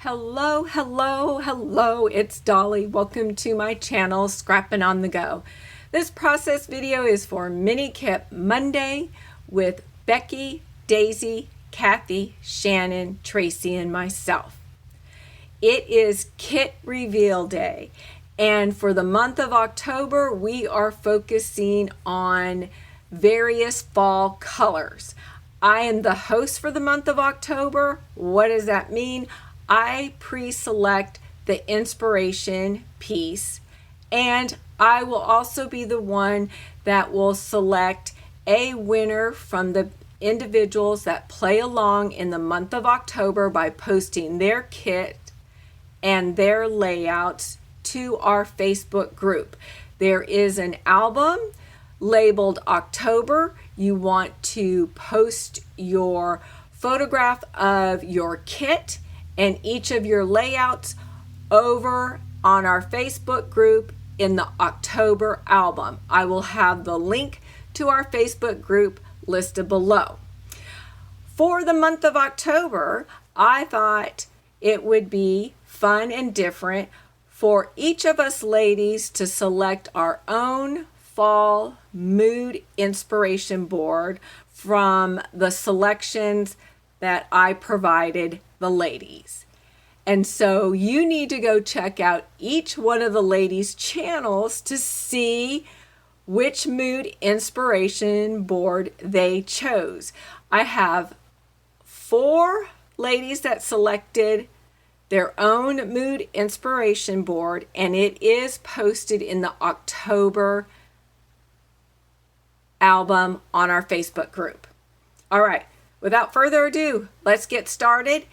Hello, hello, hello, it's Dolly. Welcome to my channel, Scrappin' on the Go. This process video is for Mini Kit Monday with Becky, Daisy, Kathy, Shannon, Tracy, and myself. It is Kit Reveal Day, and for the month of October, we are focusing on various fall colors. I am the host for the month of October. What does that mean? I pre-select the inspiration piece, and I will also be the one that will select a winner from the individuals that play along in the month of October by posting their kit and their layouts to our Facebook group. There is an album labeled October. You want to post your photograph of your kit and each of your layouts over on our Facebook group in the October album. I will have the link to our Facebook group listed below. For the month of October, I thought it would be fun and different for each of us ladies to select our own fall mood inspiration board from the selections that I provided the ladies. And so you need to go check out each one of the ladies' channels to see which mood inspiration board they chose. I have 4 ladies that selected their own mood inspiration board, and it is posted in the October album on our Facebook group. All right, without further ado, let's get started.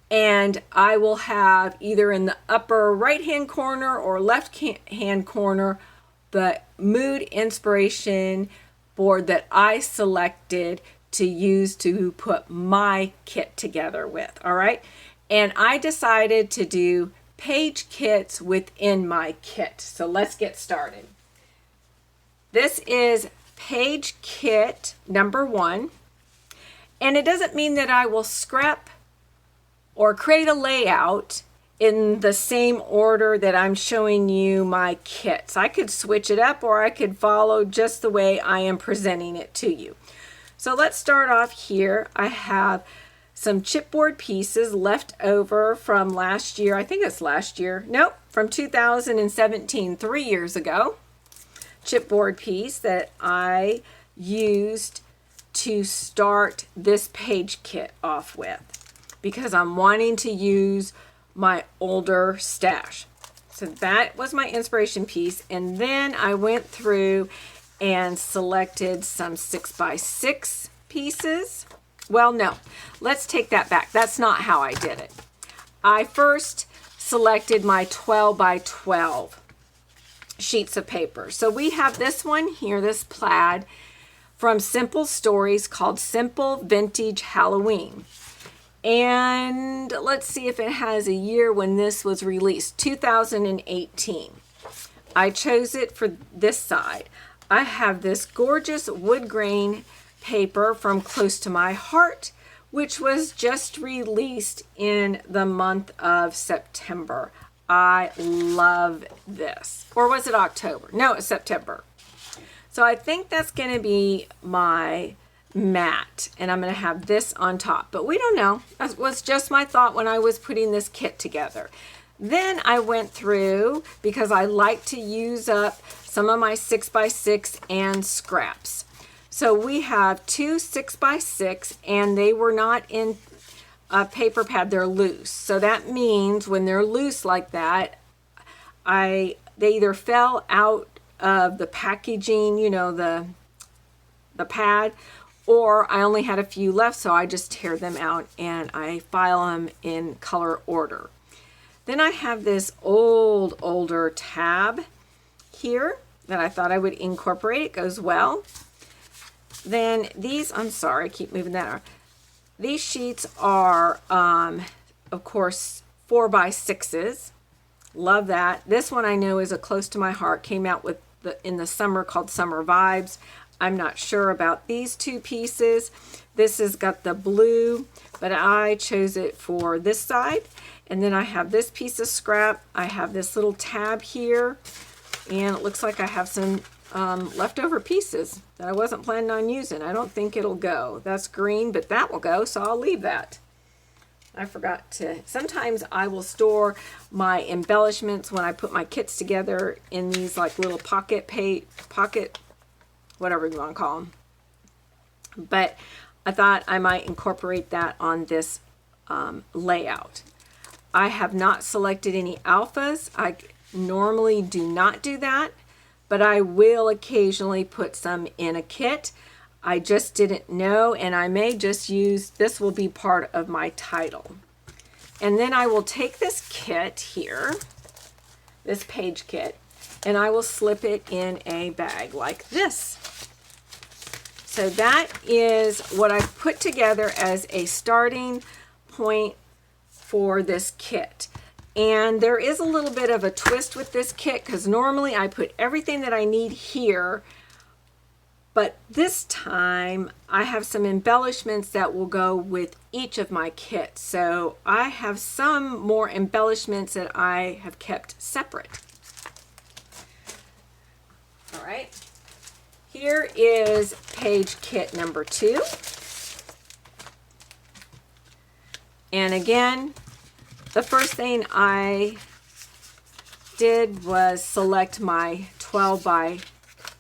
And I will have either in the upper right hand corner or left hand corner the mood inspiration board that I selected to use to put my kit together with. All right, and I decided to do page kits within my kit. So let's get started. This is page kit number 1, and it doesn't mean that I will scrap or create a layout in the same order that I'm showing you my kits. I could switch it up, or I could follow just the way I am presenting it to you. So let's start off here. I have some chipboard pieces left over from last year. I think it's last year. Nope, from 2017, 3 years ago. Chipboard piece that I used to start this page kit off with, because I'm wanting to use my older stash. So that was my inspiration piece. And then I went through and selected some 6x6 pieces. Well, no, let's take that back. That's not how I did it. I first selected my 12x12 sheets of paper. So we have this one here, this plaid from Simple Stories called Simple Vintage Halloween. And let's see if it has a year when this was released, 2018. I chose it for this side. I have this gorgeous wood grain paper from Close to My Heart, which was just released in the month of September. I love this. Or was it October? No, it's September. So I think that's going to be my mat, and I'm going to have this on top, but we don't know. That was just my thought when I was putting this kit together. Then I went through, because I like to use up some of my 6x6 and scraps. So we have 2 6x6, and they were not in a paper pad, they're loose. So that means when they're loose like that, they either fell out of the packaging, you know, the pad, or I only had a few left, so I just tear them out and I file them in color order. Then I have this older tab here that I thought I would incorporate. It goes well. Then these, I'm sorry, I keep moving that around. These sheets are, of course, 4x6s. Love that. This one I know is a Close to My Heart. Came out with in the summer, called Summer Vibes. I'm not sure about these 2 pieces. This has got the blue, but I chose it for this side. And then I have this piece of scrap. I have this little tab here, and it looks like I have some leftover pieces that I wasn't planning on using. I don't think it'll go. That's green, but that will go, so I'll leave that. I forgot to, sometimes I will store my embellishments when I put my kits together in these like little pocket, whatever you want to call them. But I thought I might incorporate that on this layout. I have not selected any alphas. I normally do not do that, but I will occasionally put some in a kit. I just didn't know, and I may just use, this will be part of my title. And then I will take this kit here, this page kit, and I will slip it in a bag like this. So that is what I've put together as a starting point for this kit. And there is a little bit of a twist with this kit because normally I put everything that I need here, but this time I have some embellishments that will go with each of my kits. So I have some more embellishments that I have kept separate. All right, here is page kit number 2. And again, the first thing I did was select my 12 by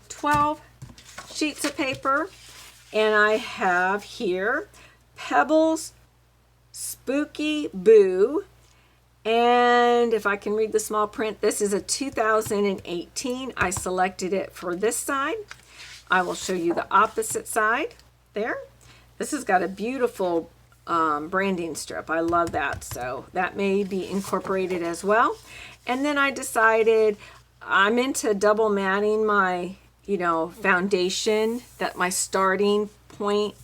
12 sheets of paper, and I have here Pebbles Spooky Boo, and if I can read the small print, this is a 2018. I selected it for this side. I will show you the opposite side there. This has got a beautiful branding strip. I love that, so that may be incorporated as well. And then I decided I'm into double matting my foundation, that my starting point.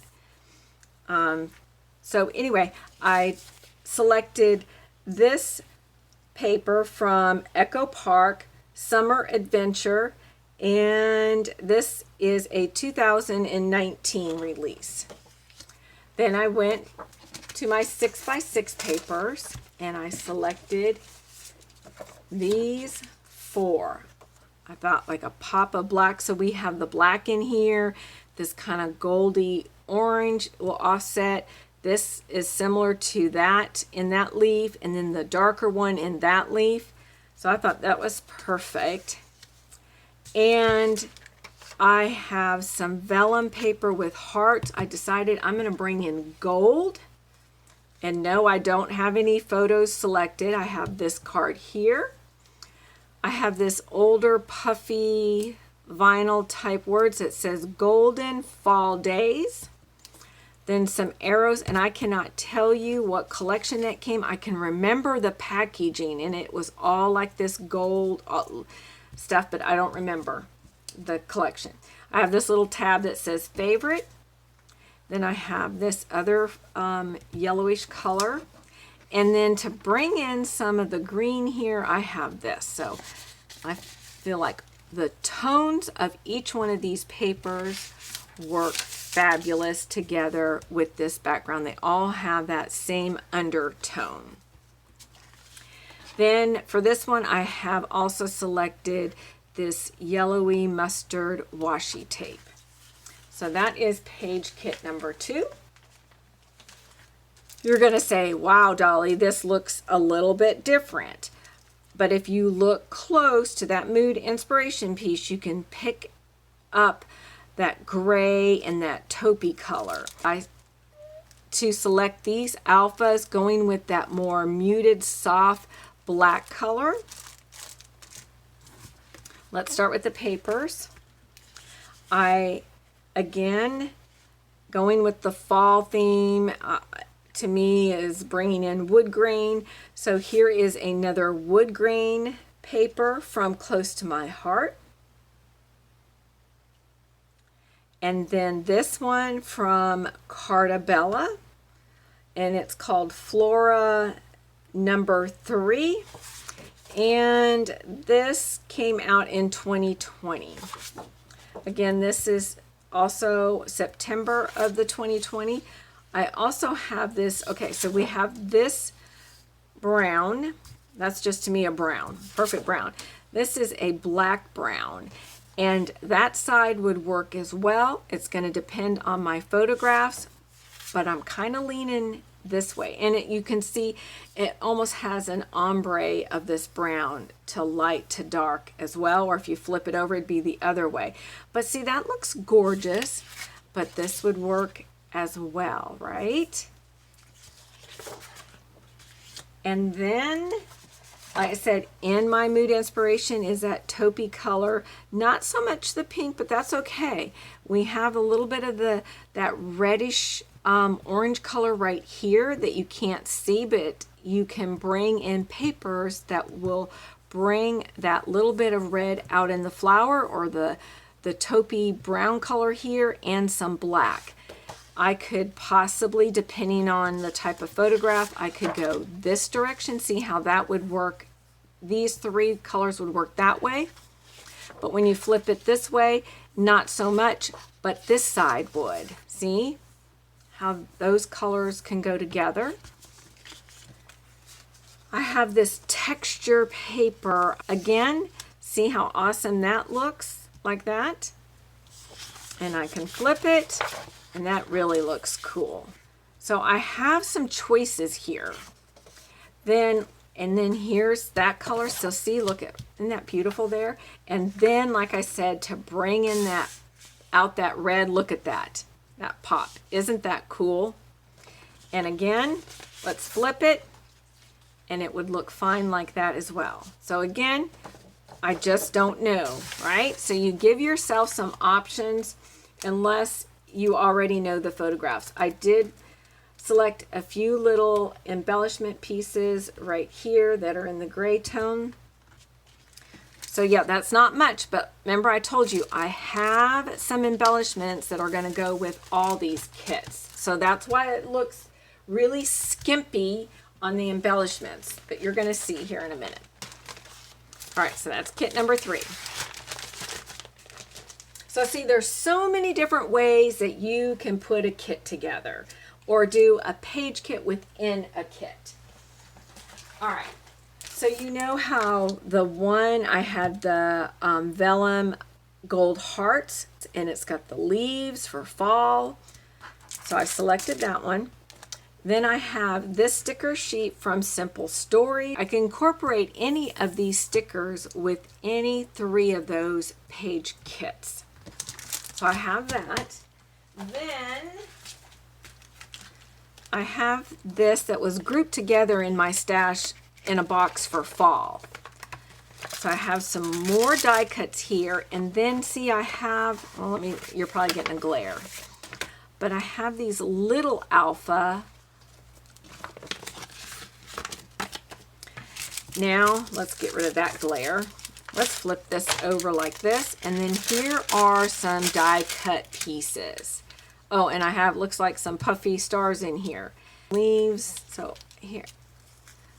So anyway, I selected this paper from Echo Park Summer Adventure, and this is a 2019 release. Then I went to my 6x6 papers and I selected these 4. I thought like a pop of black, so we have the black in here, this kind of goldy orange will offset. This is similar to that in that leaf, and then the darker one in that leaf. So I thought that was perfect. And I have some vellum paper with hearts. I decided I'm going to bring in gold. And no, I don't have any photos selected. I have this card here. I have this older puffy vinyl type words that says Golden Fall Days. Then some arrows, and I cannot tell you what collection that came. I can remember the packaging, and it was all like this gold stuff, but I don't remember the collection. I have this little tab that says favorite. Then I have this other yellowish color. And then to bring in some of the green here, I have this. So I feel like the tones of each one of these papers work fabulous together with this background. They all have that same undertone. Then for this one, I have also selected this yellowy mustard washi tape. So that is page kit number 2. You're going to say, wow, Dolly, this looks a little bit different. But if you look close to that mood inspiration piece, you can pick up that gray and that taupey color. To select these alphas, going with that more muted, soft black color. Let's start with the papers. Again, going with the fall theme, to me is bringing in wood grain. So here is another wood grain paper from Close to My Heart. And then this one from Carta Bella, and it's called Flora number 3. And this came out in 2020. Again, this is also September of the 2020. I also have this, okay, so we have this brown. That's just to me a brown, perfect brown. This is a black brown, and that side would work as well. It's going to depend on my photographs, but I'm kind of leaning this way. And you can see it almost has an ombre of this brown to light to dark as well, or if you flip it over, it'd be the other way. But see, that looks gorgeous, but this would work as well, right? And then, like I said, in my mood inspiration is that taupey color. Not so much the pink, but that's okay. We have a little bit of that reddish orange color right here that you can't see, but you can bring in papers that will bring that little bit of red out in the flower, or the taupey brown color here, and some black. I could possibly, depending on the type of photograph, I could go this direction, see how that would work. These three colors would work that way. But when you flip it this way, not so much, but this side would. See how those colors can go together? I have this texture paper. Again, see how awesome that looks like that? And I can flip it, and that really looks cool. So I have some choices here. And then here's that color. So see, look at, isn't that beautiful there? And then, like I said, to bring in that red, look at that pop. Isn't that cool? And again, let's flip it, and it would look fine like that as well. So again, I just don't know, right? So you give yourself some options unless you already know the photographs. I did select a few little embellishment pieces right here that are in the gray tone. So yeah, that's not much, but remember I told you I have some embellishments that are going to go with all these kits. So that's why it looks really skimpy on the embellishments, but you're going to see here in a minute. All right, so that's kit number 3. So see, there's so many different ways that you can put a kit together or do a page kit within a kit. All right, so you know how the one I had the vellum gold hearts, and it's got the leaves for fall. So I selected that one. Then I have this sticker sheet from Simple Story. I can incorporate any of these stickers with any 3 of those page kits. So I have that. Then I have this that was grouped together in my stash in a box for fall. So I have some more die cuts here, and then see I have, well, you're probably getting a glare, but I have these little alpha. Now let's get rid of that glare. Let's flip this over like this, and then here are some die cut pieces. Oh, and I have, looks like some puffy stars in here. Leaves, so here.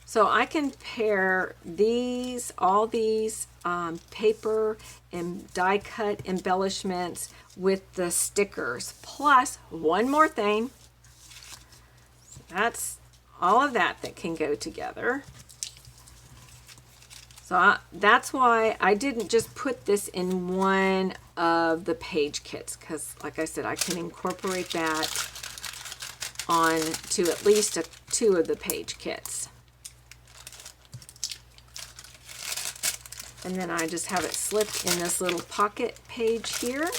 So I can pair these, all these paper and die cut embellishments with the stickers. Plus one more thing. So that's all of that can go together. So that's why I didn't just put this in one of the page kits, because like I said, I can incorporate that on to at least 2 of the page kits. And then I just have it slipped in this little pocket page here.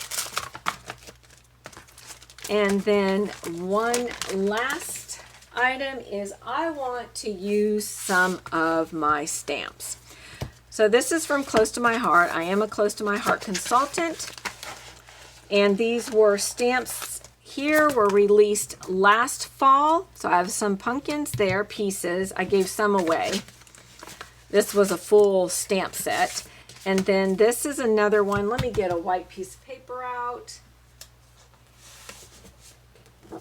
And then one last item is I want to use some of my stamps. So this is from Close to My Heart. I am a Close to My Heart consultant. And these were stamps here, were released last fall. So I have some pumpkins there, pieces. I gave some away. This was a full stamp set. And then this is another one. Let me get a white piece of paper out. All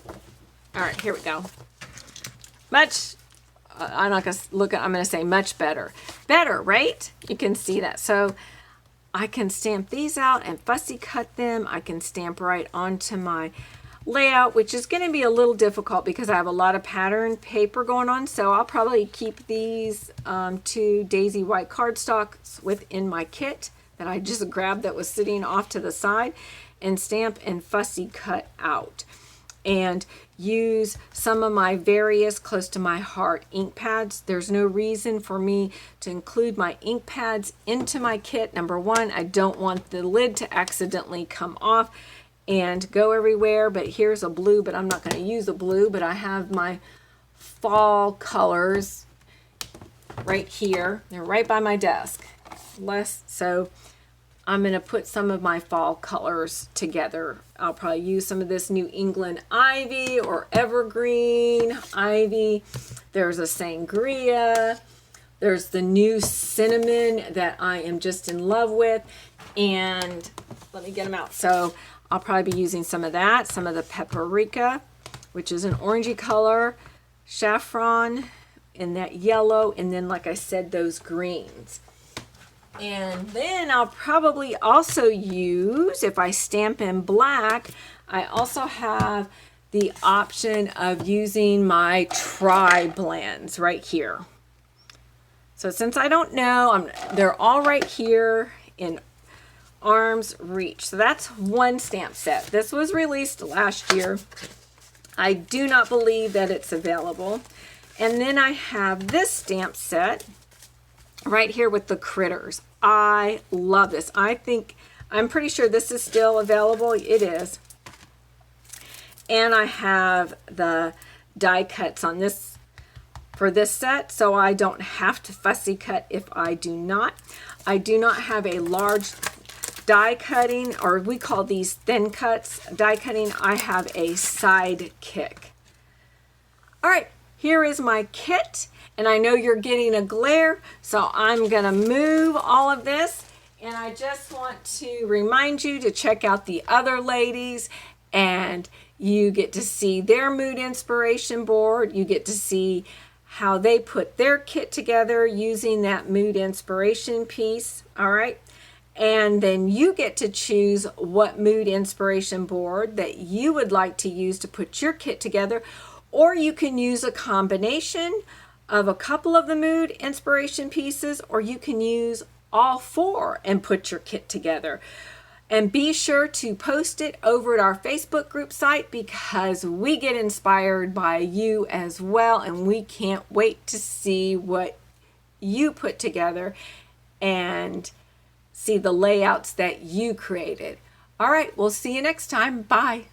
right, here we go. I'm not going to look at, I'm going to say much better. Better, right? You can see that. So I can stamp these out and fussy cut them. I can stamp right onto my layout, which is going to be a little difficult because I have a lot of pattern paper going on. So I'll probably keep these 2 daisy white cardstocks within my kit that I just grabbed that was sitting off to the side, and stamp and fussy cut out. And use some of my various close to my heart ink pads. There's no reason for me to include my ink pads into my kit. Number one, I don't want the lid to accidentally come off and go everywhere. But here's a blue, but I'm not going to use a blue, but I have my fall colors right here. They're right by my desk. So I'm going to put some of my fall colors together. I'll probably use some of this New England ivy or evergreen ivy. There's a sangria. There's the new cinnamon that I am just in love with. And let me get them out. So I'll probably be using some of that, some of the paprika, which is an orangey color, saffron, and that yellow, and then, like I said, those greens. And then I'll probably also use, if I stamp in black, I also have the option of using my tri-blends right here. So since I don't know, they're all right here in arm's reach. So that's one stamp set. This was released last year. I do not believe that it's available. And then I have this stamp set right here with the critters. I love this. I'm pretty sure this is still available. It is. And I have the die cuts on this for this set, so I don't have to fussy cut if I do not. I do not have a large die cutting, or we call these thin cuts die cutting. I have a side kick. All right, here is my kit. And I know you're getting a glare, so I'm going to move all of this. And I just want to remind you to check out the other ladies, and you get to see their mood inspiration board. You get to see how they put their kit together using that mood inspiration piece. All right. And then you get to choose what mood inspiration board that you would like to use to put your kit together, or you can use a combination of a couple of the mood inspiration pieces, or you can use all 4 and put your kit together. And be sure to post it over at our Facebook group site, because we get inspired by you as well, and we can't wait to see what you put together and see the layouts that you created. All right, we'll see you next time. Bye.